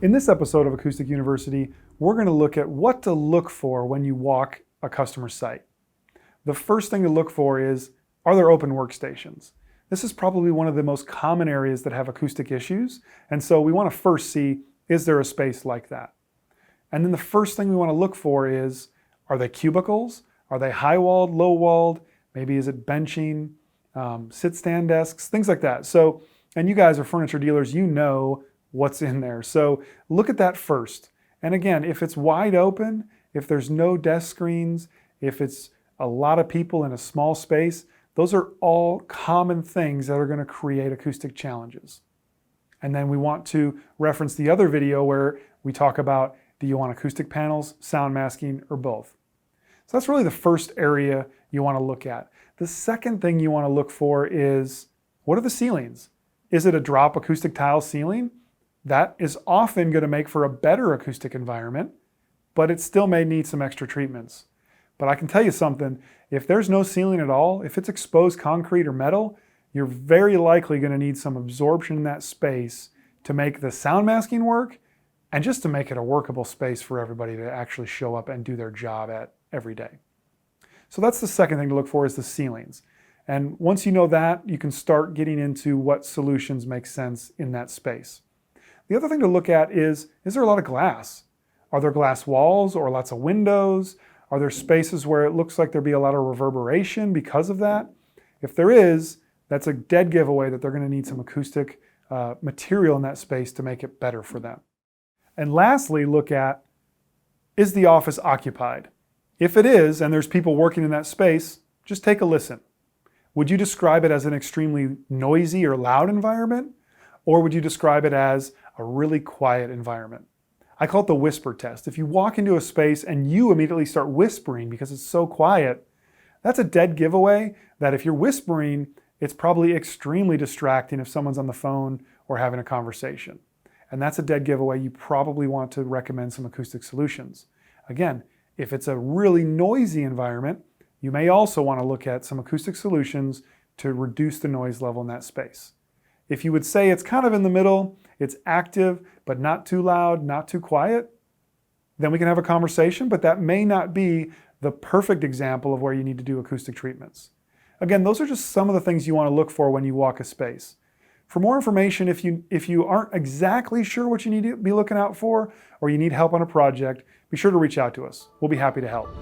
In this episode of Acoustic University, we're going to look at what to look for when you walk a customer site. The first thing to look for is, are there open workstations? This is probably one of the most common areas that have acoustic issues, and so we want to first see, is there a space like that? And then the first thing we want to look for is, are they cubicles? Are they high-walled, low-walled? Maybe is it benching, sit-stand desks, things like that. So, and you guys are furniture dealers, you know what's in there. So look at that first. And again, if it's wide open, if there's no desk screens, if it's a lot of people in a small space, those are all common things that are going to create acoustic challenges. And then we want to reference the other video where we talk about, do you want acoustic panels, sound masking, or both? So that's really the first area you want to look at. The second thing you want to look for is, what are the ceilings? Is it a drop acoustic tile ceiling? That is often going to make for a better acoustic environment, but it still may need some extra treatments. But I can tell you something, if there's no ceiling at all, if it's exposed concrete or metal, you're very likely going to need some absorption in that space to make the sound masking work and just to make it a workable space for everybody to actually show up and do their job at every day. So that's the second thing to look for, is the ceilings. And once you know that, you can start getting into what solutions make sense in that space. The other thing to look at is there a lot of glass? Are there glass walls or lots of windows? Are there spaces where it looks like there'll be a lot of reverberation because of that? If there is, that's a dead giveaway that they're going to need some acoustic material in that space to make it better for them. And lastly, look at, is the office occupied? If it is, and there's people working in that space, just take a listen. Would you describe it as an extremely noisy or loud environment? Or would you describe it as a really quiet environment? I call it the whisper test. If you walk into a space and you immediately start whispering because it's so quiet, that's a dead giveaway that if you're whispering, it's probably extremely distracting if someone's on the phone or having a conversation. And that's a dead giveaway. You probably want to recommend some acoustic solutions. Again, if it's a really noisy environment, you may also want to look at some acoustic solutions to reduce the noise level in that space. If you would say it's kind of in the middle, it's active, but not too loud, not too quiet, then we can have a conversation, but that may not be the perfect example of where you need to do acoustic treatments. Again, those are just some of the things you want to look for when you walk a space. For more information, if you aren't exactly sure what you need to be looking out for, or you need help on a project, be sure to reach out to us. We'll be happy to help.